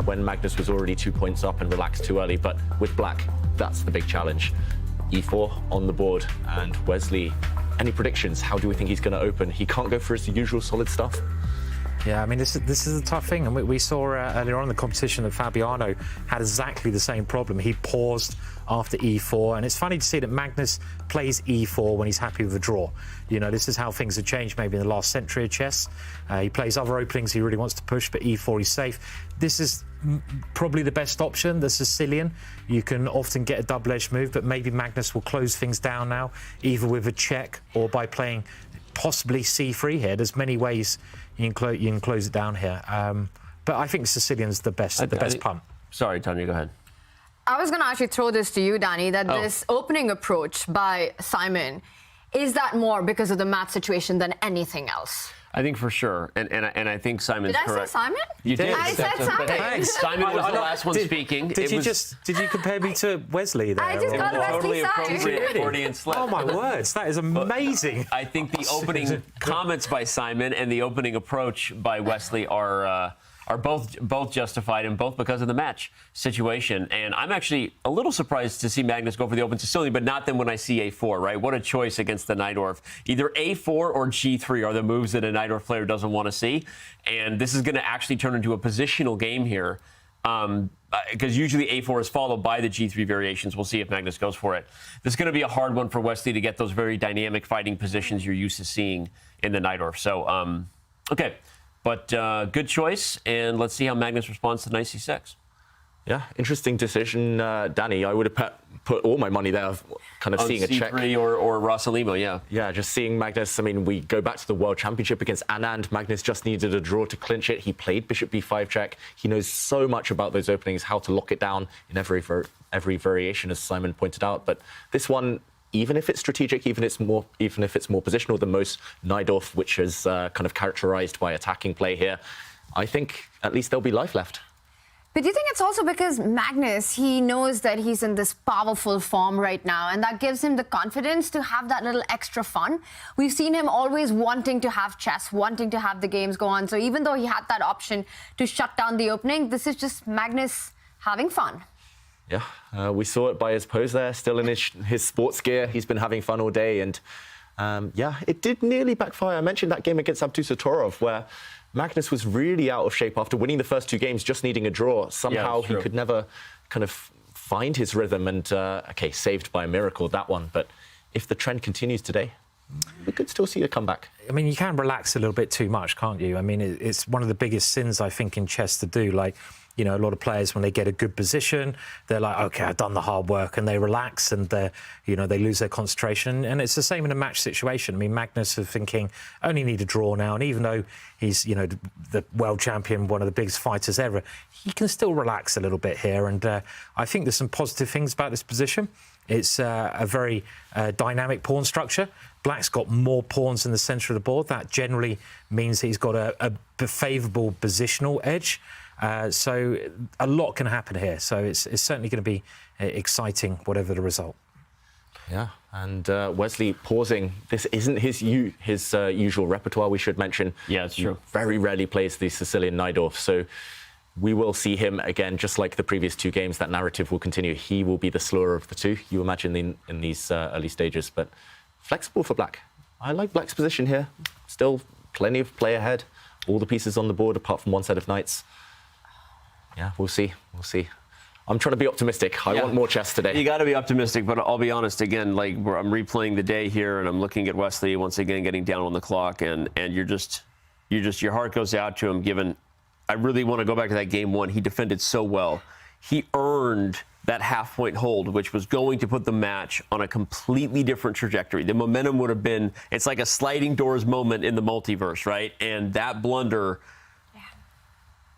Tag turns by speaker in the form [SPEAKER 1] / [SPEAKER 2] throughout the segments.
[SPEAKER 1] when Magnus was already 2 points up and relaxed too early. But with black, that's the big challenge. E4 on the board, and Wesley, any predictions? How do we think he's going to open? He can't go for his usual solid stuff.
[SPEAKER 2] Yeah, I mean, this is a tough thing. And we saw earlier on in the competition that Fabiano had exactly the same problem. He paused after E4. And it's funny to see that Magnus plays E4 when he's happy with a draw. You know, this is how things have changed maybe in the last century of chess. He plays other openings he really wants to push, but E4 he's safe. This is probably the best option, the Sicilian. You can often get a double-edged move, but maybe Magnus will close things down now, either with a check or by playing possibly C3 here. There's many ways you can close it down here. But I think Sicilian's the best punt.
[SPEAKER 3] Sorry, Tanya, go ahead.
[SPEAKER 4] I was going to actually throw this to you, Danny, that this opening approach by Simon, is that more because of the match situation than anything else?
[SPEAKER 3] I think for sure, and I think Simon's correct.
[SPEAKER 4] Did I say Simon?
[SPEAKER 3] You did.
[SPEAKER 4] I said Simon.
[SPEAKER 3] Hey, Simon was the last one speaking.
[SPEAKER 2] Did you compare me to Wesley there?
[SPEAKER 4] I just got
[SPEAKER 3] totally
[SPEAKER 4] Wesley's side.
[SPEAKER 3] appropriate Freudian slip.
[SPEAKER 2] Oh my words, that is amazing.
[SPEAKER 3] I think the opening comments by Simon and the opening approach by Wesley are both justified, and both because of the match situation. And I'm actually a little surprised to see Magnus go for the open Sicilian, but not then when I see A4, right? What a choice against the Najdorf. Either A4 or G3 are the moves that a Najdorf player doesn't want to see. And this is going to actually turn into a positional game here, because usually A4 is followed by the G3 variations. We'll see if Magnus goes for it. This is going to be a hard one for Wesley to get those very dynamic fighting positions you're used to seeing in the Najdorf. So, okay. But good choice, and let's see how Magnus responds to knight c6.
[SPEAKER 1] Yeah, interesting decision, Danny. I would have put all my money there, kind of seeing a check.
[SPEAKER 3] C3 or Rossalimo, yeah.
[SPEAKER 1] Yeah, just seeing Magnus. I mean, we go back to the World Championship against Anand. Magnus just needed a draw to clinch it. He played bishop b5 check. He knows so much about those openings, how to lock it down in every variation, as Simon pointed out. But this one, even if it's strategic, even if it's more positional than most Najdorf, which is kind of characterized by attacking play here, I think at least there'll be life left.
[SPEAKER 4] But do you think it's also because Magnus, he knows that he's in this powerful form right now, and that gives him the confidence to have that little extra fun? We've seen him always wanting to have chess, wanting to have the games go on. So even though he had that option to shut down the opening, this is just Magnus having fun.
[SPEAKER 1] Yeah, we saw it by his pose there, still in his sports gear. He's been having fun all day, and yeah, it did nearly backfire. I mentioned that game against Abdusatorov, where Magnus was really out of shape after winning the first two games, just needing a draw. Somehow he could never kind of find his rhythm, and okay, saved by a miracle, that one. But if the trend continues today, we could still see a comeback.
[SPEAKER 2] I mean, you can relax a little bit too much, can't you? I mean, it's one of the biggest sins, I think, in chess to do. Like, you know, a lot of players, when they get a good position, they're like, OK, I've done the hard work, and they relax, and you know, they lose their concentration. And it's the same in a match situation. I mean, Magnus is thinking, only need a draw now, and even though he's, you know, the world champion, one of the biggest fighters ever, he can still relax a little bit here. And I think there's some positive things about this position. It's a very dynamic pawn structure. Black's got more pawns in the centre of the board. That generally means he's got a favourable positional edge. So a lot can happen here. So it's certainly going to be exciting, whatever the result.
[SPEAKER 1] Yeah, and Wesley pausing. This isn't his usual repertoire, we should mention.
[SPEAKER 3] Yeah, it's true.
[SPEAKER 1] He very rarely plays the Sicilian Najdorf. So we will see him again, just like the previous two games. That narrative will continue. He will be the slower of the two, you imagine, in these early stages. But flexible for Black. I like Black's position here. Still plenty of play ahead. All the pieces on the board, apart from one set of knights. Yeah, we'll see. We'll see. I'm trying to be optimistic. I want more chess today.
[SPEAKER 3] You got to be optimistic, but I'll be honest. Again, like I'm replaying the day here, and I'm looking at Wesley once again getting down on the clock, and your heart goes out to him. Given, I really want to go back to that game one. He defended so well. He earned that half-point hold, which was going to put the match on a completely different trajectory. The momentum would have been. It's like a sliding doors moment in the multiverse, right? And that blunder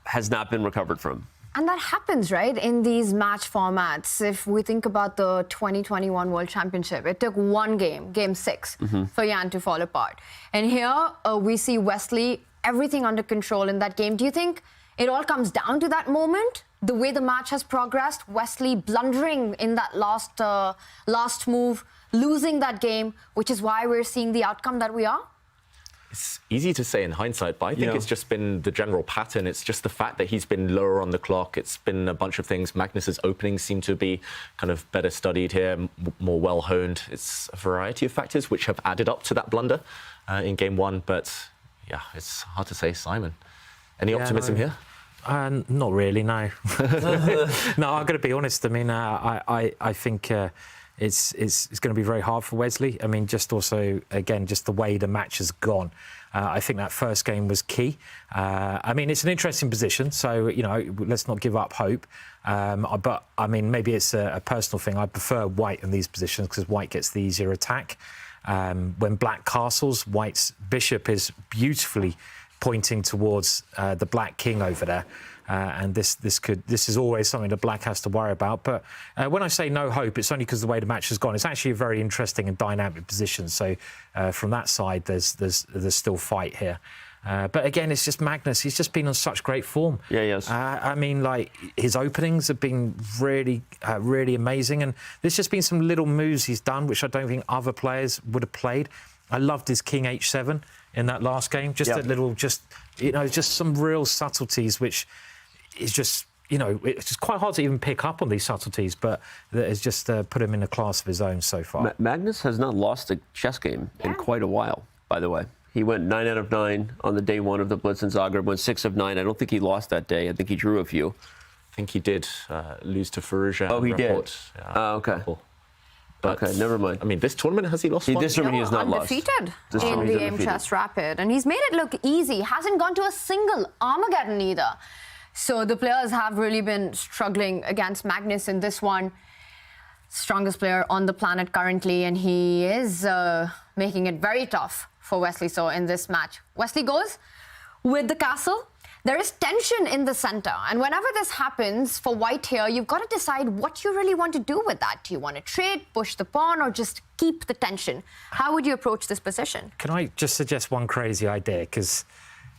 [SPEAKER 3] has not been recovered from.
[SPEAKER 4] And that happens, right, in these match formats. If we think about the 2021 World Championship, it took one game, game 6, for Jan to fall apart. And here we see Wesley, everything under control in that game. Do you think it all comes down to that moment? The way the match has progressed, Wesley blundering in that last move, losing that game, which is why we're seeing the outcome that we are?
[SPEAKER 1] It's easy to say in hindsight, but I think it's just been the general pattern. It's just the fact that he's been lower on the clock. It's been a bunch of things. Magnus's openings seem to be kind of better studied here, more well-honed. It's a variety of factors which have added up to that blunder in game one. But yeah, it's hard to say. Simon, any optimism here?
[SPEAKER 2] Not really, no. No, I've got to be honest. I mean, I think it's going to be very hard for Wesley. I mean, just also, again, just the way the match has gone. I think that first game was key. I mean, it's an interesting position, so, you know, let's not give up hope. But, I mean, maybe it's a personal thing. I prefer white in these positions because white gets the easier attack. When black castles, white's bishop is beautifully pointing towards the black king over there. And this is always something that black has to worry about. But when I say no hope, it's only because the way the match has gone. It's actually a very interesting and dynamic position. So from that side, there's still fight here. But again, it's just Magnus. He's just been on such great form.
[SPEAKER 3] Yeah, yes.
[SPEAKER 2] I mean, like, his openings have been really, really amazing. And there's just been some little moves he's done, which I don't think other players would have played. I loved his King H7 in that last game. Just a little, just some real subtleties, which is just, you know, it's just quite hard to even pick up on these subtleties, but that has just put him in a class of his own so far.
[SPEAKER 3] Magnus has not lost a chess game in quite a while, by the way. He went 9 out of 9 on the day one of the Blitz in Zagreb, went 6 of 9. I don't think he lost that day. I think he drew a few.
[SPEAKER 1] I think he did lose to Farouja.
[SPEAKER 3] Oh, he did?
[SPEAKER 1] Yeah,
[SPEAKER 3] okay.
[SPEAKER 1] But,
[SPEAKER 3] okay, never mind.
[SPEAKER 1] I mean, this tournament, has he lost one?
[SPEAKER 3] This tournament he has not lost.
[SPEAKER 4] Undefeated in the Aimchess Rapid. And he's made it look easy. Hasn't gone to a single Armageddon either. So the players have really been struggling against Magnus in this one. Strongest player on the planet currently, and he is making it very tough for Wesley So in this match. Wesley goes with the castle. There is tension in the center, and whenever this happens for white here, you've got to decide what you really want to do with that. Do you want to trade, push the pawn, or just keep the tension? How would you approach this position?
[SPEAKER 2] Can I just suggest one crazy idea? Because,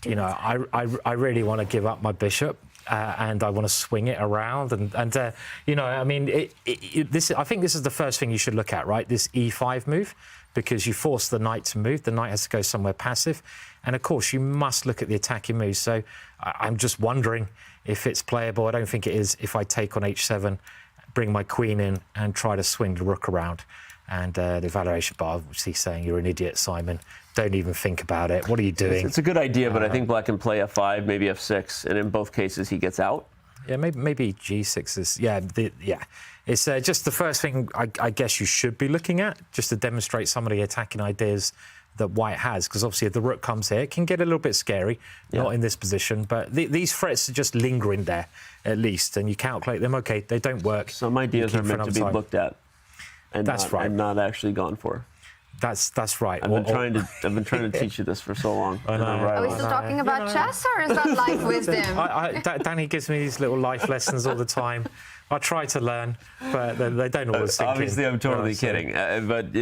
[SPEAKER 2] you know, I really want to give up my bishop. And I want to swing it around, and you know, I mean, I think this is the first thing you should look at, right? This E5 move, because you force the knight to move. The knight has to go somewhere passive, and of course, you must look at the attacking moves. So I'm just wondering if it's playable. I don't think it is. If I take on H7, bring my queen in, and try to swing the rook around. And the evaluation bar obviously saying you're an idiot, Simon. Don't even think about it. What are you doing?
[SPEAKER 3] It's a good idea, but I think black can play F5, maybe F6, and in both cases he gets out.
[SPEAKER 2] Yeah, maybe G6 is... Yeah. It's just the first thing I guess you should be looking at, just to demonstrate some of the attacking ideas that white has. Because obviously if the rook comes here, it can get a little bit scary, not in this position. But these threats are just lingering there, at least. And you calculate them, OK, they don't work.
[SPEAKER 3] Some ideas are meant to be looked at. And not actually gone for.
[SPEAKER 2] That's right.
[SPEAKER 3] I've been trying to teach you this for so long.
[SPEAKER 2] I know.
[SPEAKER 4] Are we still talking about chess, or is that life wisdom?
[SPEAKER 2] Danny gives me these little life lessons all the time. I try to learn, but they don't always sink in.
[SPEAKER 3] Obviously, I'm totally kidding. But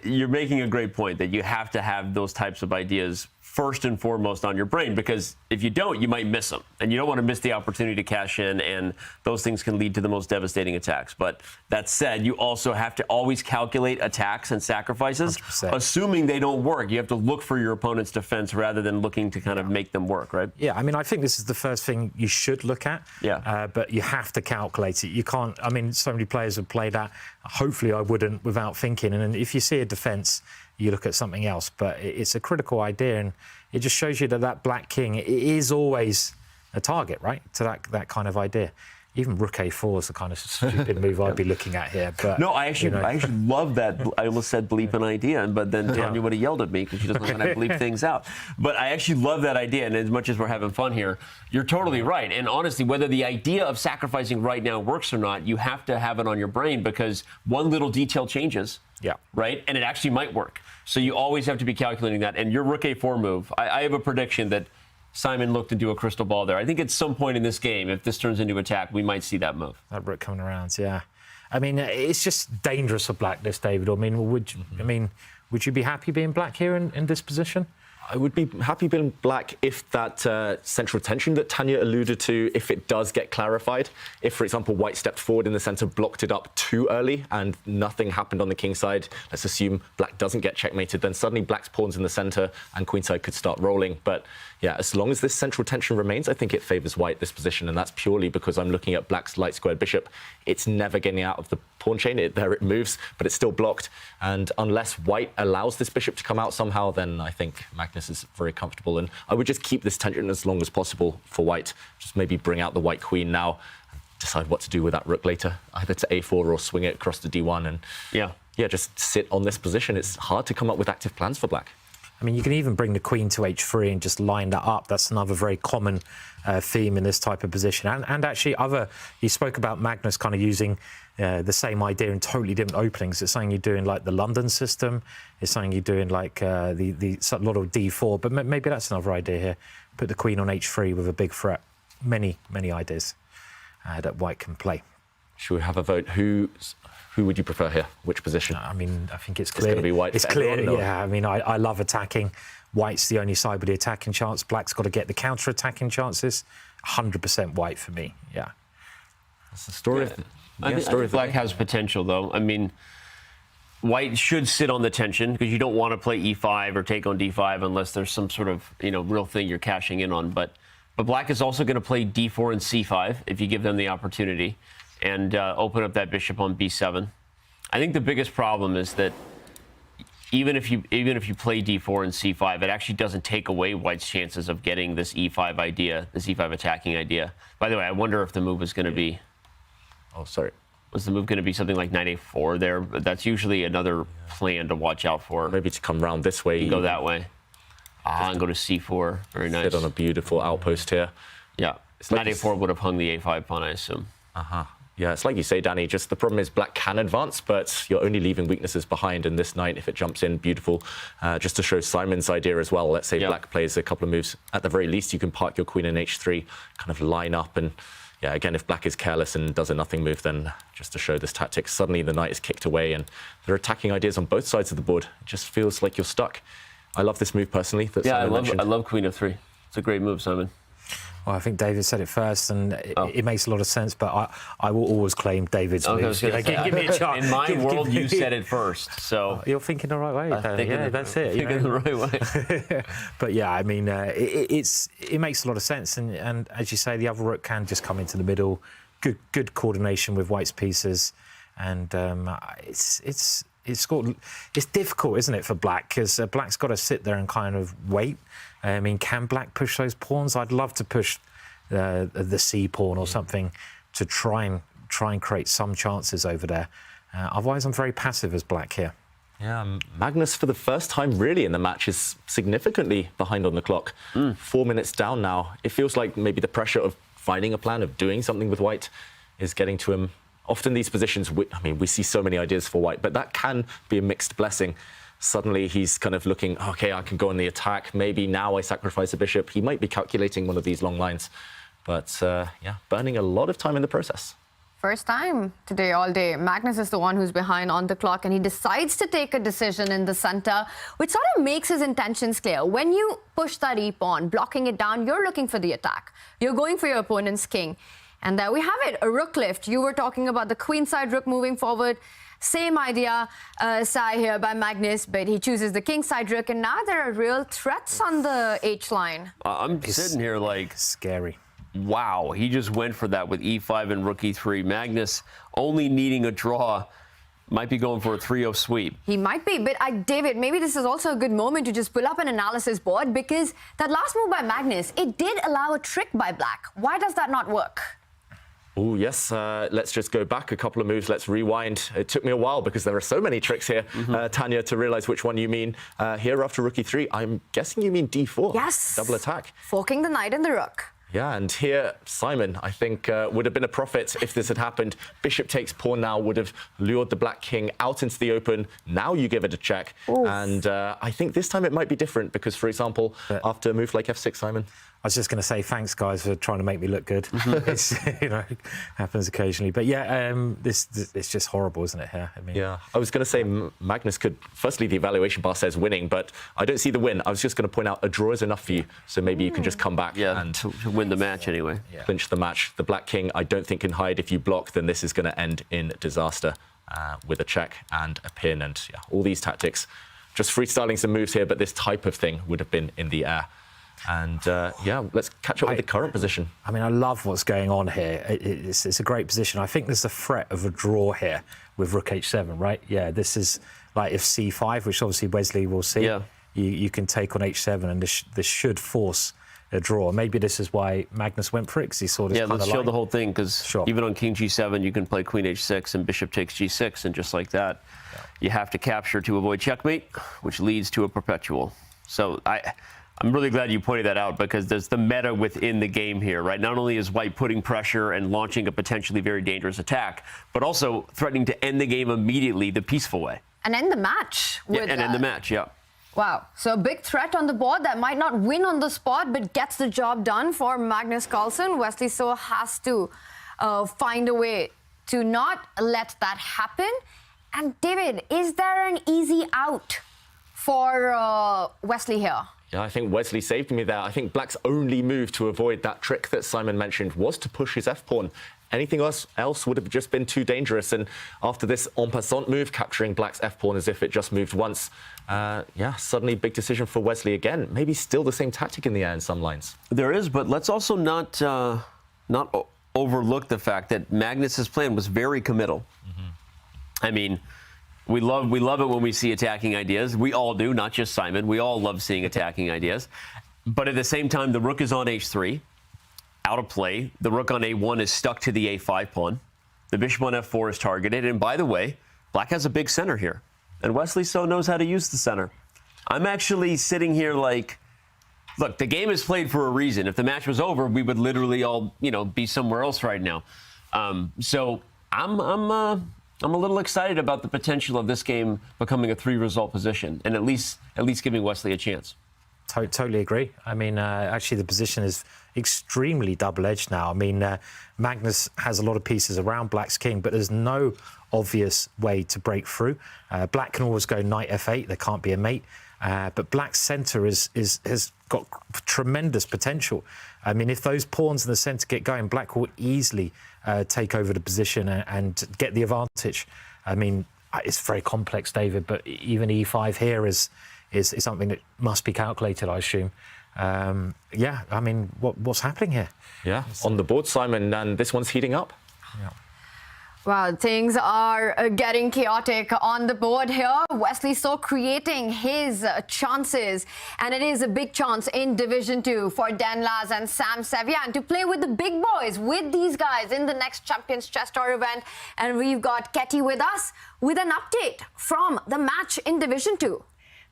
[SPEAKER 3] you're making a great point that you have to have those types of ideas first and foremost on your brain, because if you don't, you might miss them. And you don't want to miss the opportunity to cash in, and those things can lead to the most devastating attacks. But that said, you also have to always calculate attacks and sacrifices,
[SPEAKER 2] 100%.
[SPEAKER 3] Assuming they don't work. You have to look for your opponent's defense rather than looking to kind of make them work, right?
[SPEAKER 2] Yeah, I mean, I think this is the first thing you should look at.
[SPEAKER 3] Yeah.
[SPEAKER 2] But you have to calculate it. You can't, I mean, so many players have played that. Hopefully I wouldn't without thinking. And if you see a defense, you look at something else. But it's a critical idea, and it just shows you that black king is always a target, right, to that kind of idea. Even rook a4 is the kind of stupid move I'd be looking at here. But
[SPEAKER 3] no, I actually love that. I almost said bleep an idea, but then Tanya would have yelled at me because she doesn't want to bleep things out. But I actually love that idea, and as much as we're having fun here, you're totally right. And honestly, whether the idea of sacrificing right now works or not, you have to have it on your brain, because one little detail changes.
[SPEAKER 2] Yeah.
[SPEAKER 3] Right? And it actually might work. So you always have to be calculating that. And your rook a4 move, I have a prediction that Simon looked into a crystal ball there. I think at some point in this game, if this turns into attack, we might see that move.
[SPEAKER 2] That rook coming around, yeah. I mean, it's just dangerous for black, this, David. I mean, would you be happy being black here in this position?
[SPEAKER 1] I would be happy being black if that central tension that Tanya alluded to, if it does get clarified. If, for example, white stepped forward in the center, blocked it up too early, and nothing happened on the king side, let's assume black doesn't get checkmated, then suddenly black's pawns in the center and queenside could start rolling. But yeah, as long as this central tension remains, I think it favors white this position, and that's purely because I'm looking at black's light squared bishop. It's never getting out of the pawn chain. There it moves, but it's still blocked. And unless white allows this bishop to come out somehow, then I think Magnus is very comfortable. And I would just keep this tension as long as possible for white. Just maybe bring out the white queen now and decide what to do with that rook later, either to a4 or swing it across to d1. And yeah, just sit on this position. It's hard to come up with active plans for black.
[SPEAKER 2] I mean, you can even bring the queen to h3 and just line that up. That's another very common theme in this type of position. And actually, you spoke about Magnus kind of using the same idea in totally different openings. It's something you're doing like the London system. It's something you're doing like a lot of d4. But maybe that's another idea here. Put the queen on h3 with a big threat. Many ideas that white can play.
[SPEAKER 1] Should we have a vote? Who would you prefer here? Which position?
[SPEAKER 2] I mean, I think it's clear.
[SPEAKER 1] It's going to be white.
[SPEAKER 2] It's clear.
[SPEAKER 1] Everyone,
[SPEAKER 2] yeah, I mean, I love attacking. White's the only side with the attacking chance. Black's got to get the counter-attacking chances. 100% white for me. Yeah.
[SPEAKER 1] That's the story.
[SPEAKER 3] I think black has potential, though. I mean, white should sit on the tension because you don't want to play e5 or take on d5 unless there's some sort of real thing you're cashing in on. But black is also going to play d4 and c5 if you give them the opportunity, and open up that bishop on b7. I think the biggest problem is that even if you play d4 and c5, it actually doesn't take away white's chances of getting this e5 idea, this e5 attacking idea. By the way, I wonder if the move is going to be...
[SPEAKER 1] Oh, sorry.
[SPEAKER 3] Was the move going to be something like knight a4 there? But that's usually another plan to watch out for.
[SPEAKER 1] Maybe to come round this way.
[SPEAKER 3] Go that way. And go to c4. Very nice.
[SPEAKER 1] Sit on a beautiful outpost here.
[SPEAKER 3] Yeah. Knight a4 would have hung the a5 pawn, I assume.
[SPEAKER 1] Yeah, it's like you say, Danny, just the problem is black can advance, but you're only leaving weaknesses behind, and this knight, if it jumps in, beautiful. Just to show Simon's idea as well, let's say black plays a couple of moves. At the very least, you can park your queen in h3, kind of line up, and yeah, again, if black is careless and does a nothing move, then just to show this tactic, suddenly the knight is kicked away, and there are attacking ideas on both sides of the board. It just feels like you're stuck. I love this move personally.
[SPEAKER 3] Yeah, I love queen f3. It's a great move, Simon.
[SPEAKER 2] Well, I think David said it first, and it makes a lot of sense, but I will always claim David's moves.
[SPEAKER 3] Give me a chance. In my world, you said it first, so...
[SPEAKER 2] You're thinking the right way. Yeah, that's it.
[SPEAKER 3] Thinking the right way.
[SPEAKER 2] But yeah, I mean, it makes a lot of sense, and as you say, the other rook can just come into the middle. Good coordination with white's pieces, and it's difficult, isn't it, for black? Because black's got to sit there and kind of wait. I mean, can black push those pawns? I'd love to push the c pawn or something to try and create some chances over there. Otherwise, I'm very passive as black here.
[SPEAKER 1] Yeah, Magnus, for the first time really in the match, is significantly behind on the clock. 4 minutes down now. It feels like maybe the pressure of finding a plan, of doing something with white, is getting to him. Often these positions, we see so many ideas for white, but that can be a mixed blessing. Suddenly he's kind of looking, okay, I can go on the attack. Maybe now I sacrifice a bishop. He might be calculating one of these long lines. But yeah, burning a lot of time in the process.
[SPEAKER 4] First time today, all day. Magnus is the one who's behind on the clock, and he decides to take a decision in the center, which sort of makes his intentions clear. When you push that e-pawn, blocking it down, you're looking for the attack. You're going for your opponent's king. And there we have it, a rook lift. You were talking about the queenside rook moving forward. Same idea, Sai here by Magnus, but he chooses the kingside rook, and now there are real threats on the H-line.
[SPEAKER 3] I'm sitting here like...
[SPEAKER 2] Scary.
[SPEAKER 3] Wow, he just went for that with e5 and rook e3. Magnus only needing a draw, might be going for a 3-0 sweep.
[SPEAKER 4] He might be, but David, maybe this is also a good moment to just pull up an analysis board, because that last move by Magnus, it did allow a trick by black. Why does that not work?
[SPEAKER 1] Oh, yes. Let's just go back a couple of moves. Let's rewind. It took me a while because there are so many tricks here, Tanya, to realize which one you mean. Here after rook e3, I'm guessing you mean d4.
[SPEAKER 4] Yes.
[SPEAKER 1] Double attack.
[SPEAKER 4] Forking the knight and the rook.
[SPEAKER 1] Yeah, and here, Simon, I think, would have been a prophet if this had happened. Bishop takes pawn now would have lured the black king out into the open. Now you give it a check. Oof. And I think this time it might be different because, for example, after a move like f6, Simon.
[SPEAKER 2] was just going to say thanks, guys, for trying to make me look good. It's, happens occasionally. But yeah, it's just horrible, isn't it, here? I mean,
[SPEAKER 1] yeah, I was going to say Magnus could, firstly, the evaluation bar says winning, but I don't see the win. I was just going to point out a draw is enough for you, so maybe you can just come back and
[SPEAKER 3] to win the match anyway.
[SPEAKER 1] Clinch the match. The Black King, I don't think, can hide. If you block, then this is going to end in disaster with a check and a pin, and all these tactics. Just freestyling some moves here, but this type of thing would have been in the air. And let's catch up with the current position.
[SPEAKER 2] I mean, I love what's going on here. It's a great position. I think there's a threat of a draw here with Rook H7, right? Yeah, this is like if C5, which obviously Wesley will see.
[SPEAKER 3] Yeah.
[SPEAKER 2] You can take on H7, and this should force a draw. Maybe this is why Magnus went for it, because he saw this kind of
[SPEAKER 3] let's show the whole thing, because even on King G7, you can play Queen H6 and Bishop takes G6, and just like that, you have to capture to avoid checkmate, which leads to a perpetual. So I'm really glad you pointed that out, because there's the meta within the game here, right? Not only is White putting pressure and launching a potentially very dangerous attack, but also threatening to end the game immediately the peaceful way.
[SPEAKER 4] And end the match.
[SPEAKER 3] End the match, yeah.
[SPEAKER 4] Wow. So a big threat on the board that might not win on the spot, but gets the job done for Magnus Carlsen. Wesley So has to find a way to not let that happen. And David, is there an easy out for Wesley here?
[SPEAKER 1] Yeah, I think Wesley saved me there. I think Black's only move to avoid that trick that Simon mentioned was to push his f-pawn. Anything else would have just been too dangerous. And after this en passant move, capturing Black's f-pawn as if it just moved once, suddenly big decision for Wesley again. Maybe still the same tactic in the air in some lines.
[SPEAKER 3] There is, but let's also not overlook the fact that Magnus's plan was very committal. I mean, we love it when we see attacking ideas. We all do, not just Simon. We all love seeing attacking ideas. But at the same time, the rook is on H3, out of play. The rook on A1 is stuck to the A5 pawn. The bishop on F4 is targeted. And by the way, Black has a big center here. And Wesley So knows how to use the center. I'm actually sitting here like, look, the game is played for a reason. If the match was over, we would literally all, be somewhere else right now. So I'm a little excited about the potential of this game becoming a 3-result position, and at least giving Wesley a chance.
[SPEAKER 2] Totally agree. I mean, actually, the position is extremely double-edged now. I mean, Magnus has a lot of pieces around Black's king, but there's no obvious way to break through. Black can always go knight F8. There can't be a mate. But Black's centre has got tremendous potential. I mean, if those pawns in the centre get going, Black will easily take over the position and get the advantage. I mean, it's very complex, David, but even E5 here is something that must be calculated, I assume. I mean, what's happening here?
[SPEAKER 1] Yeah, on the board, Simon, and this one's heating up.
[SPEAKER 2] Yeah.
[SPEAKER 4] Well, things are getting chaotic on the board here. Wesley So creating his chances, and it is a big chance in Division 2 for Dan Laz and Sam Sevian to play with the big boys, with these guys in the next Champions Chess Tour event. And we've got Ketty with us with an update from the match in Division 2.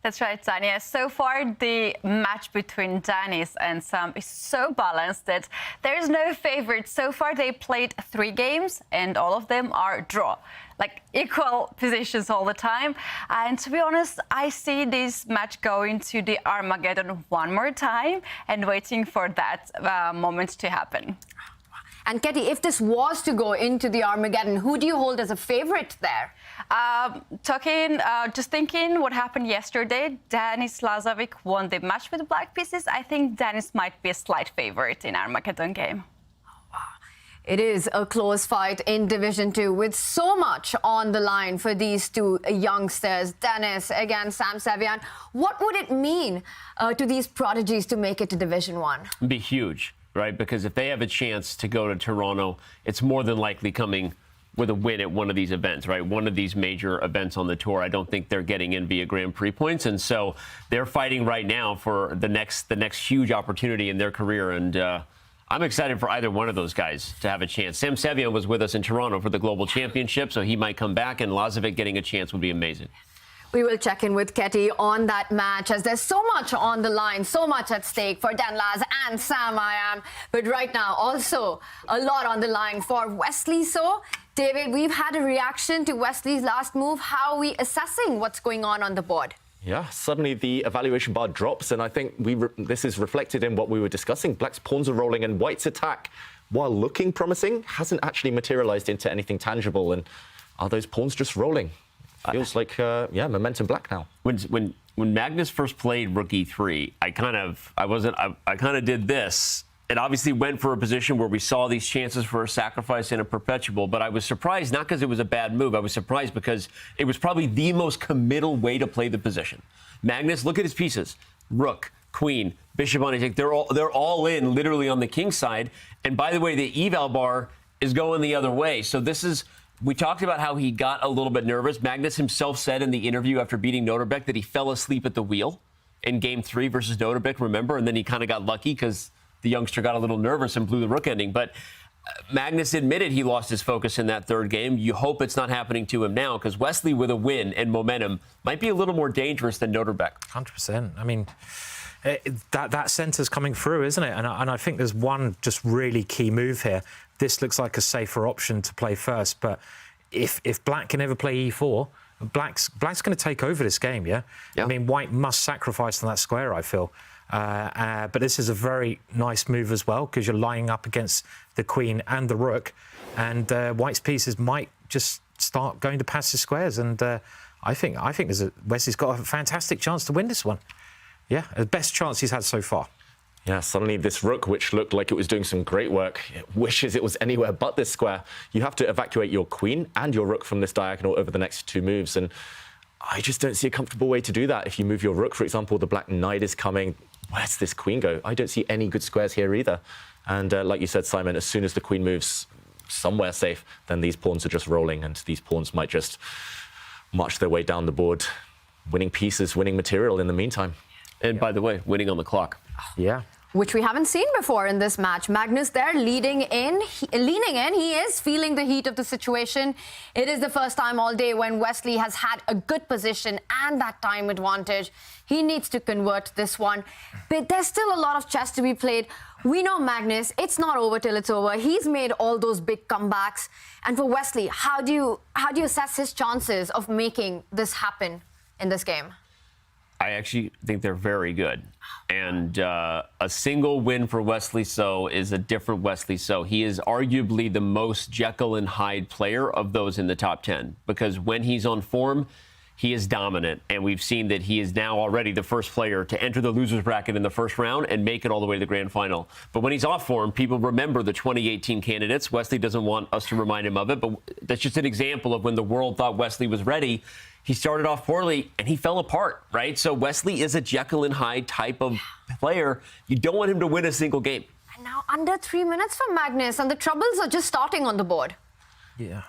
[SPEAKER 5] That's right, Tanya. So far, the match between Danis and Sam is so balanced that there is no favorite. So far, they played 3 games, and all of them are draw. Like equal positions all the time. And to be honest, I see this match going to the Armageddon one more time and waiting for that moment to happen.
[SPEAKER 4] And Ketty, if this was to go into the Armageddon, who do you hold as a favorite there?
[SPEAKER 5] Just thinking what happened yesterday, Danis Lazovic won the match with the black pieces. I think Danis might be a slight favorite in Armageddon game.
[SPEAKER 4] It is a close fight in Division 2 with so much on the line for these two youngsters. Danis against Sam Sevian. What would it mean to these prodigies to make it to Division 1?
[SPEAKER 3] It'd be huge, right? Because if they have a chance to go to Toronto, it's more than likely coming with a win at one of these events, right? One of these major events on the tour. I don't think they're getting in via Grand Prix points. And so they're fighting right now for the next huge opportunity in their career. And I'm excited for either one of those guys to have a chance. Sam Sevian was with us in Toronto for the Global Championship, so he might come back, and Lazovic getting a chance would be amazing.
[SPEAKER 4] We will check in with Ketty on that match, as there's so much on the line, so much at stake for Dan Laz and Sam I am. But right now, also a lot on the line for Wesley So. David, we've had a reaction to Wesley's last move. How are we assessing what's going on the board?
[SPEAKER 1] Yeah, suddenly the evaluation bar drops, and I think this is reflected in what we were discussing. Black's pawns are rolling, and White's attack, while looking promising, hasn't actually materialized into anything tangible. And are those pawns just rolling? Feels like, momentum Black now.
[SPEAKER 3] When Magnus first played Rook E3, I kind of did this. It obviously went for a position where we saw these chances for a sacrifice and a perpetual, but I was surprised, not because it was a bad move. I was surprised because it was probably the most committal way to play the position. Magnus, look at his pieces. Rook, queen, bishop on a. They're all in literally on the king side. And by the way, the eval bar is going the other way. So we talked about how he got a little bit nervous. Magnus himself said in the interview after beating Noterbeck that he fell asleep at the wheel in game 3 versus Noterbeck, remember? And then he kind of got lucky because the youngster got a little nervous and blew the rook ending. But Magnus admitted he lost his focus in that third game. You hope it's not happening to him now, because Wesley with a win and momentum might be a little more dangerous than Noterbeck.
[SPEAKER 2] 100%. I mean, that centre's coming through, isn't it? And I think there's one just really key move here. This looks like a safer option to play first, but if Black can ever play E4, Black's going to take over this game, yeah? I mean, White must sacrifice on that square, I feel. But this is a very nice move as well, because you're lining up against the queen and the rook, and White's pieces might just start going to passive squares. And I think Wesley's got a fantastic chance to win this one. Yeah, the best chance he's had so far.
[SPEAKER 1] Yeah, suddenly this rook, which looked like it was doing some great work, it wishes it was anywhere but this square. You have to evacuate your queen and your rook from this diagonal over the next 2 moves, and I just don't see a comfortable way to do that. If you move your rook, for example, the black knight is coming. Where's this queen go? I don't see any good squares here either. And like you said, Simon, as soon as the queen moves somewhere safe, then these pawns are just rolling, and these pawns might just march their way down the board, winning pieces, winning material in the meantime.
[SPEAKER 3] And by the way, winning on the clock.
[SPEAKER 2] Yeah.
[SPEAKER 4] Which we haven't seen before in this match. Magnus there leaning in. He is feeling the heat of the situation. It is the first time all day when Wesley has had a good position and that time advantage. He needs to convert this one. But there's still a lot of chess to be played. We know Magnus, it's not over till it's over. He's made all those big comebacks. And for Wesley, how do you assess his chances of making this happen in this game?
[SPEAKER 3] I actually think they're very good. And a single win for Wesley So is a different Wesley So. He is arguably the most Jekyll and Hyde player of those in the top 10, because when he's on form, he is dominant. And we've seen that he is now already the first player to enter the loser's bracket in the first round and make it all the way to the grand final. But when he's off form, people remember the 2018 candidates. Wesley doesn't want us to remind him of it, but that's just an example of when the world thought Wesley was ready. He started off poorly, and he fell apart, right? So Wesley is a Jekyll and Hyde type of player. You don't want him to win a single game.
[SPEAKER 4] And now under 3 minutes for Magnus, and the troubles are just starting on the board.
[SPEAKER 2] Yeah.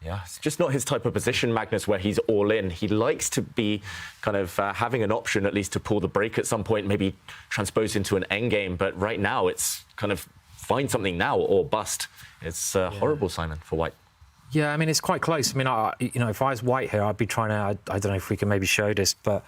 [SPEAKER 1] Yeah, it's just not his type of position, Magnus, where he's all in. He likes to be kind of having an option at least to pull the break at some point, maybe transpose into an endgame. But right now, it's kind of find something now or bust. It's horrible, Simon, for White.
[SPEAKER 2] Yeah, I mean, it's quite close. I mean, if I was White here, I'd be trying to, I don't know if we can maybe show this, but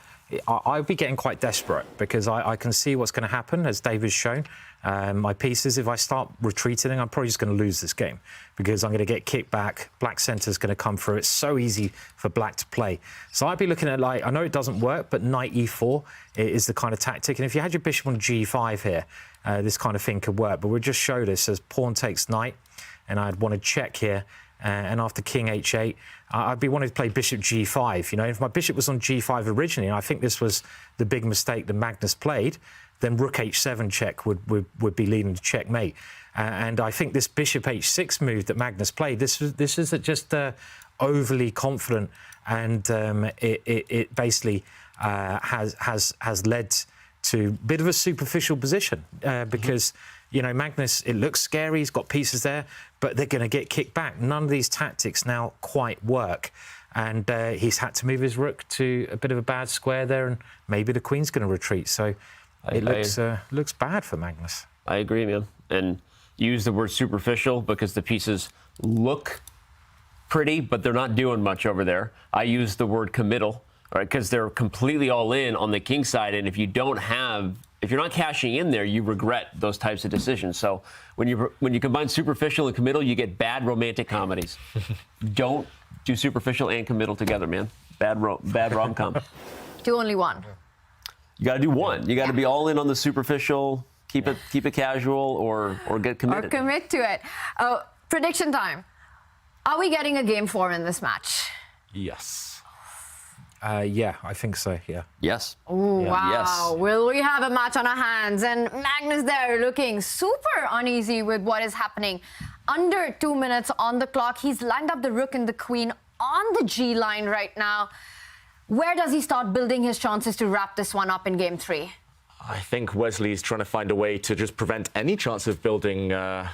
[SPEAKER 2] I'd be getting quite desperate, because I can see what's going to happen, as David's shown. My pieces, if I start retreating, I'm probably just going to lose this game, because I'm going to get kicked back. Black centre's going to come through. It's so easy for Black to play. So I'd be looking at, like, I know it doesn't work, but knight e4 is the kind of tactic. And if you had your bishop on g5 here, this kind of thing could work. But we'll just show this as pawn takes knight, and I'd want to check here. And after king h8, I'd be wanting to play bishop g5. You know, if my bishop was on g5 originally, and I think this was the big mistake that Magnus played, then rook h7 check would be leading to checkmate. And I think this bishop h6 move that Magnus played, this is just overly confident, and it basically has led to a bit of a superficial position, because. You know, Magnus, it looks scary, he's got pieces there, but they're going to get kicked back. None of these tactics now quite work. And he's had to move his rook to a bit of a bad square there, and maybe the queen's going to retreat. So it looks bad for Magnus.
[SPEAKER 3] I agree, man. And use the word superficial because the pieces look pretty, but they're not doing much over there. I use the word committal, right, because they're completely all in on the king side, and if you're not cashing in there, you regret those types of decisions. So when you combine superficial and committal, you get bad romantic comedies. Don't do superficial and committal together, man. Bad rom-com.
[SPEAKER 4] Do only one.
[SPEAKER 3] You got to do one. You got to be all in on the superficial, keep it casual, or get committed.
[SPEAKER 4] Or commit to it. Prediction time. Are we getting a game 4 in this match?
[SPEAKER 1] Yes.
[SPEAKER 2] Yeah, I think so, yeah.
[SPEAKER 3] Yes.
[SPEAKER 4] Ooh, wow.
[SPEAKER 3] Yes.
[SPEAKER 4] Will we have a match on our hands? And Magnus there looking super uneasy with what is happening. Under 2 minutes on the clock. He's lined up the rook and the queen on the G line right now. Where does he start building his chances to wrap this one up in game 3?
[SPEAKER 1] I think Wesley's trying to find a way to just prevent any chance of building a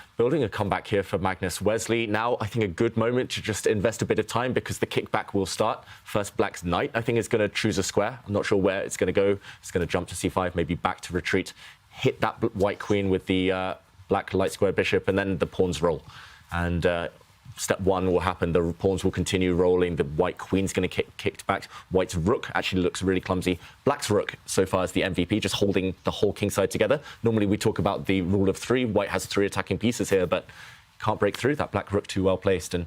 [SPEAKER 1] comeback here for Magnus. Wesley, now I think a good moment to just invest a bit of time because the kickback will start. First, Black's knight, I think, is going to choose a square. I'm not sure where it's going to go. It's going to jump to c5, maybe back to retreat, hit that white queen with the black light square bishop, and then the pawns roll. And step 1 will happen. The pawns will continue rolling. The white queen's going to get kicked back. White's rook actually looks really clumsy. Black's rook so far is the MVP, just holding the whole kingside together. Normally we talk about the rule of 3. White has 3 attacking pieces here, but can't break through. That black rook too well placed. And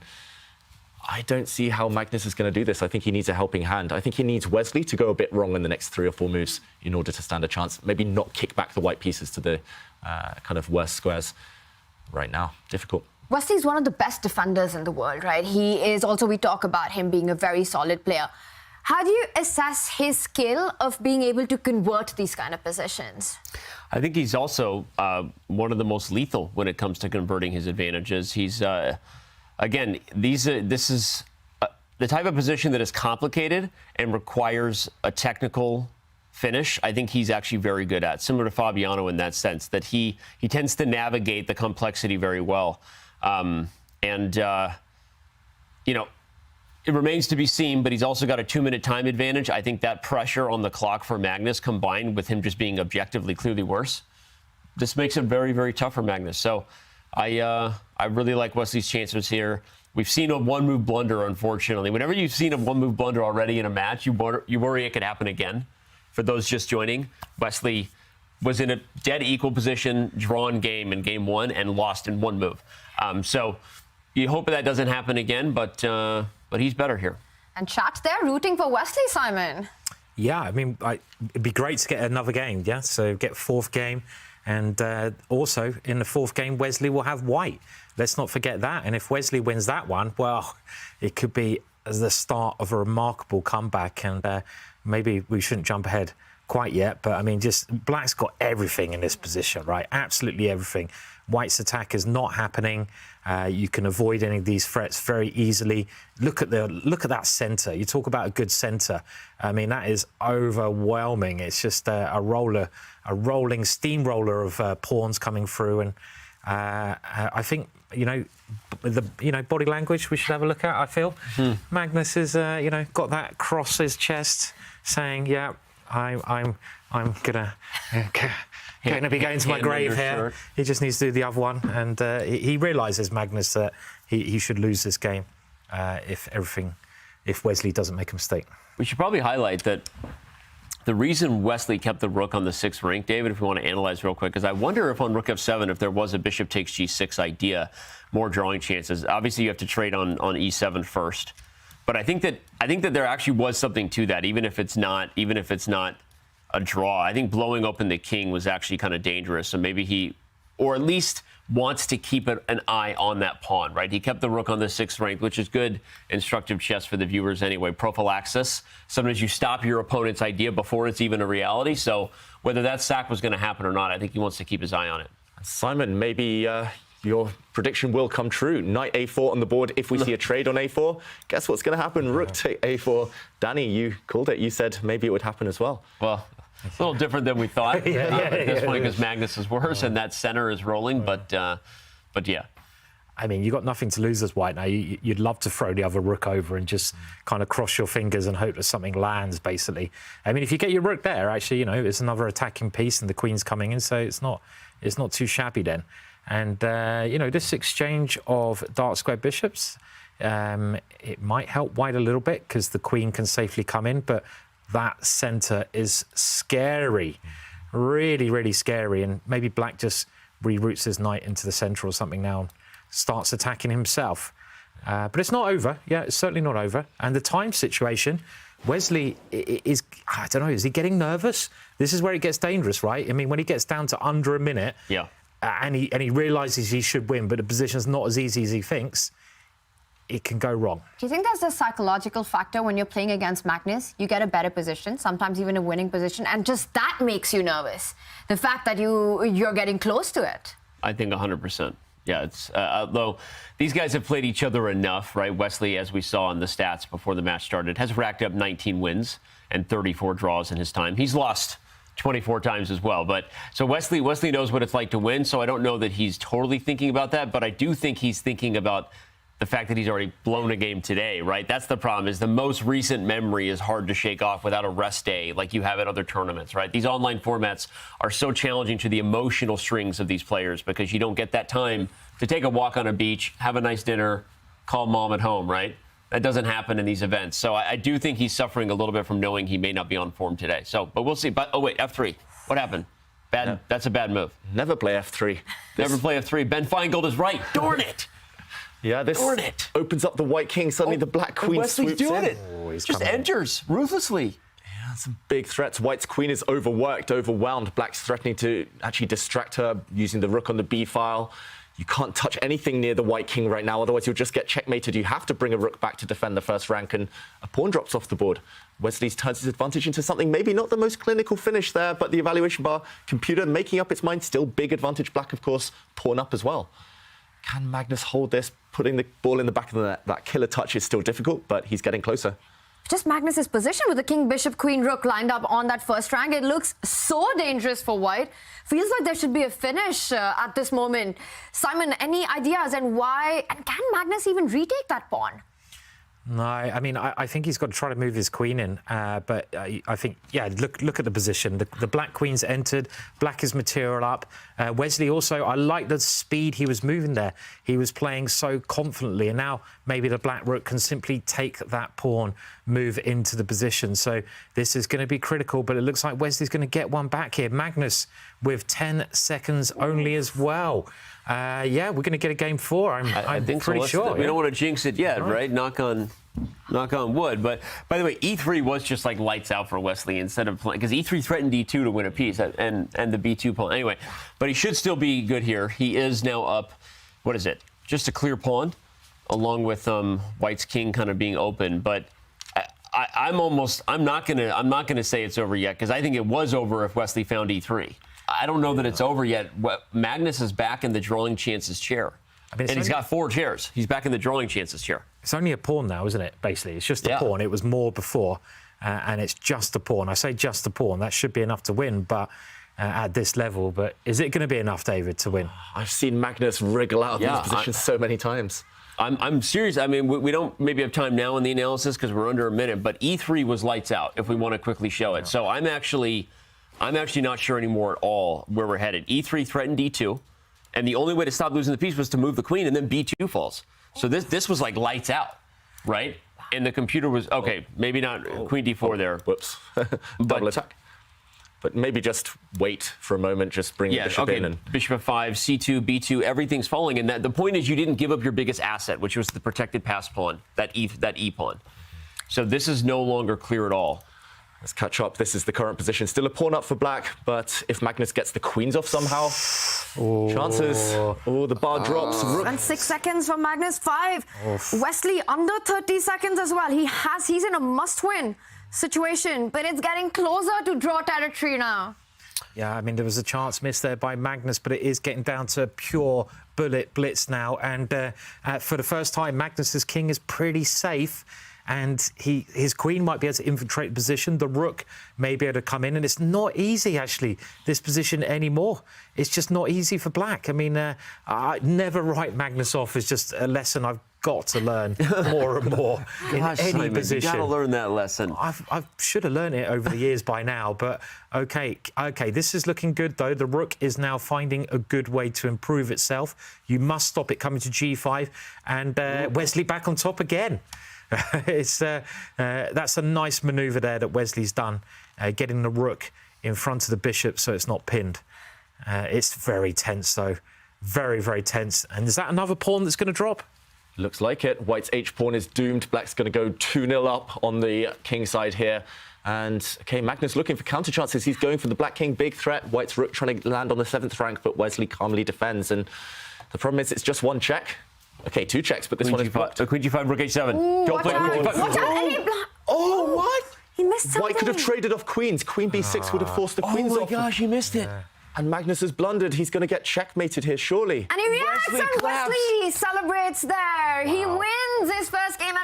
[SPEAKER 1] I don't see how Magnus is going to do this. I think he needs a helping hand. I think he needs Wesley to go a bit wrong in the next 3 or 4 moves in order to stand a chance. Maybe not kick back the white pieces to the kind of worst squares right now. Difficult.
[SPEAKER 4] Wesley's one of the best defenders in the world, right? He is also, we talk about him being a very solid player. How do you assess his skill of being able to convert these kind of positions?
[SPEAKER 3] I think he's also one of the most lethal when it comes to converting his advantages. He's, again, this is the type of position that is complicated and requires a technical finish. I think he's actually very good at, similar to Fabiano in that sense, that he tends to navigate the complexity very well. You know, it remains to be seen, but he's also got a 2-minute time advantage. I think that pressure on the clock for Magnus, combined with him just being objectively clearly worse, this makes it very, very tough for Magnus. So I really like Wesley's chances here. We've seen a 1-move blunder, unfortunately. Whenever you've seen a 1-move blunder already in a match, you worry it could happen again. For those just joining, Wesley was in a dead equal position, drawn game in game 1 and lost in 1 move. So you hope that doesn't happen again, but he's better here.
[SPEAKER 4] And chat there rooting for Wesley, Simon.
[SPEAKER 2] Yeah, I mean, it'd be great to get another game, yeah? So get 4th game. And also, in the 4th game, Wesley will have white. Let's not forget that. And if Wesley wins that one, well, it could be the start of a remarkable comeback. And maybe we shouldn't jump ahead quite yet, but I mean, just Black's got everything in this position, right? Absolutely everything. White's attack is not happening. You can avoid any of these threats very easily. Look at that centre. You talk about a good centre. I mean, that is overwhelming. It's just a rolling steamroller of pawns coming through, and I think body language we should have a look at. I feel Magnus is got that across his chest, saying, "Yeah, I'm gonna be going to my grave here."
[SPEAKER 3] Shirt.
[SPEAKER 2] He just needs to do the other one, and he realises, Magnus, that he should lose this game if Wesley doesn't make a mistake.
[SPEAKER 3] We should probably highlight that the reason Wesley kept the rook on the 6th rank, David, if we want to analyze real quick, is I wonder if on rook f7, if there was a bishop takes g6 idea, more drawing chances. Obviously, you have to trade on e7 first. But I think that there actually was something to that, even if it's not a draw. I think blowing open the king was actually kind of dangerous. So maybe he, or at least wants to keep an eye on that pawn, right? He kept the rook on the 6th rank, which is good instructive chess for the viewers anyway. Prophylaxis. Sometimes you stop your opponent's idea before it's even a reality. So whether that sack was going to happen or not, I think he wants to keep his eye on it.
[SPEAKER 1] Simon, maybe your prediction will come true. Knight a4 on the board. If we see a trade on a4, guess what's going to happen? Rook take a4. Danny, you called it. You said maybe it would happen as well.
[SPEAKER 3] Well, it's a little different than we thought at this point, because Magnus is worse and that center is rolling. But yeah.
[SPEAKER 2] I mean, you've got nothing to lose as white now. You'd love to throw the other rook over and just kind of cross your fingers and hope that something lands, basically. I mean, if you get your rook there, actually, it's another attacking piece and the queen's coming in, so it's not too shabby then. And, this exchange of dark square bishops, it might help white a little bit because the queen can safely come in, but that centre is scary, really, really scary. And maybe Black just reroutes his knight into the centre or something now and starts attacking himself. But it's not over. Yeah, it's certainly not over. And the time situation, Wesley is, I don't know, is he getting nervous? This is where it gets dangerous, right? I mean, when he gets down to under a minute,
[SPEAKER 3] yeah,
[SPEAKER 2] and he realises he should win, but the position's not as easy as he thinks, it can go wrong.
[SPEAKER 4] Do you think there's a psychological factor when you're playing against Magnus? You get a better position, sometimes even a winning position, and just that makes you nervous. The fact that you're getting close to it.
[SPEAKER 3] I think 100%. Yeah, it's though these guys have played each other enough, right? Wesley, as we saw in the stats before the match started, has racked up 19 wins and 34 draws in his time. He's lost 24 times as well. But so Wesley knows what it's like to win. So I don't know that he's totally thinking about that, but I do think he's thinking about the fact that he's already blown a game today, right? That's the problem, is the most recent memory is hard to shake off without a rest day like you have at other tournaments, right? These online formats are so challenging to the emotional strings of these players because you don't get that time to take a walk on a beach, have a nice dinner, call mom at home, right? That doesn't happen in these events. So I do think he's suffering a little bit from knowing he may not be on form today. So, but we'll see. But, oh, wait, F3. What happened? Bad. No. That's a bad move.
[SPEAKER 1] Never play F3.
[SPEAKER 3] Never play F3. Ben Feingold is right. Darn it.
[SPEAKER 1] Yeah, this opens up the white king. Suddenly the black queen
[SPEAKER 3] Wesley's
[SPEAKER 1] swoops
[SPEAKER 3] doing
[SPEAKER 1] in.
[SPEAKER 3] it. Oh, just enters ruthlessly.
[SPEAKER 1] Yeah, some big threats. White's queen is overworked, overwhelmed. Black's threatening to actually distract her using the rook on the b file. You can't touch anything near the white king right now, otherwise you'll just get checkmated. You have to bring a rook back to defend the first rank, and a pawn drops off the board. Wesley turns his advantage into something maybe not the most clinical finish there, but the evaluation bar computer making up its mind. Still big advantage. Black, of course, pawn up as well. Can Magnus hold this? Putting the ball in the back of the net, that killer touch is still difficult, but he's getting closer.
[SPEAKER 4] Just Magnus's position with the king, bishop, queen, rook lined up on that first rank. It looks so dangerous for White. Feels like there should be a finish at this moment. Simon, any ideas and why? And can Magnus even retake that pawn?
[SPEAKER 2] No, I mean, I think he's got to try to move his queen in. But I think, yeah, look at the position. The black queen's entered. Black is material up. Wesley also, I like the speed he was moving there. He was playing so confidently. And now maybe the black rook can simply take that pawn, move into the position. So this is going to be critical. But it looks like Wesley's going to get one back here. Magnus with 10 seconds only as well. Yeah, we're going to get a game 4. I'm think pretty sure.
[SPEAKER 3] We don't want to jinx it yet, right? Knock on wood. But by the way, E3 was just like lights out for Wesley instead of playing, because E3 threatened D2 to win a piece and the B2 pawn. Anyway, but he should still be good here. He is now up. What is it? Just a clear pawn, along with White's king kind of being open. But I'm not gonna say it's over yet, because I think it was over if Wesley found E3. I don't know that it's over yet. Magnus is back in the drawing chances chair. I mean, and he's got 4 chairs. He's back in the drawing chances chair.
[SPEAKER 2] It's only a pawn now, isn't it, basically? It's just a pawn. It was more before, and it's just a pawn. I say just a pawn. That should be enough to win, but at this level. But is it going to be enough, David, to win?
[SPEAKER 1] I've seen Magnus wriggle out of these positions so many times.
[SPEAKER 3] I'm serious. I mean, we don't maybe have time now in the analysis because we're under a minute, but E3 was lights out if we want to quickly show it. So I'm actually not sure anymore at all where we're headed. E3 threatened D2, and the only way to stop losing the piece was to move the queen, and then B2 falls. So this was like lights out, right? And the computer was, okay, maybe not queen D4 there.
[SPEAKER 1] Whoops. Double attack. But maybe just wait for a moment, just bring the bishop in. And
[SPEAKER 3] bishop F5, C2, B2, everything's falling. And the point is you didn't give up your biggest asset, which was the protected pass pawn, that E pawn. So this is no longer clear at all.
[SPEAKER 1] Let's catch up. This is the current position. Still a pawn up for black, but if Magnus gets the queens off somehow, chances. Oh, the bar drops.
[SPEAKER 4] And 6 seconds for Magnus, 5. Wesley under 30 seconds as well. He's in a must-win situation, but it's getting closer to draw territory now.
[SPEAKER 2] Yeah, I mean, there was a chance missed there by Magnus, but it is getting down to pure bullet blitz now. And for the first time, Magnus's king is pretty safe. And his queen might be able to infiltrate the position. The rook may be able to come in. And it's not easy, actually, this position anymore. It's just not easy for black. I mean, never write Magnus off is just a lesson I've got to learn more and more in any
[SPEAKER 3] Simon,
[SPEAKER 2] position.
[SPEAKER 3] You got to learn that lesson.
[SPEAKER 2] I should have learned it over the years by now. But OK, this is looking good, though. The rook is now finding a good way to improve itself. You must stop it coming to G5. And Wesley back on top again. That's a nice manoeuvre there that Wesley's done, getting the rook in front of the bishop so it's not pinned. It's very tense, though. Very, very tense. And is that another pawn that's going to drop?
[SPEAKER 1] Looks like it. White's h-pawn is doomed. Black's going to go 2-0 up on the king side here. And, okay, Magnus looking for counter chances. He's going for the black king, big threat. White's rook trying to land on the 7th rank, but Wesley calmly defends. And the problem is it's just one check. Okay, 2 checks, but this one is blocked.
[SPEAKER 3] Queen G5, rook H7.
[SPEAKER 4] Watch out.
[SPEAKER 1] Oh, what?
[SPEAKER 4] He missed something.
[SPEAKER 1] White could have traded off queens. Queen b6 would have forced the queens off.
[SPEAKER 3] Oh my gosh, he missed it.
[SPEAKER 1] And Magnus has blundered. He's going to get checkmated here, surely.
[SPEAKER 4] And he reacts,
[SPEAKER 3] Wesley
[SPEAKER 4] and
[SPEAKER 3] claps.
[SPEAKER 4] Wesley celebrates there. He wins his first game. And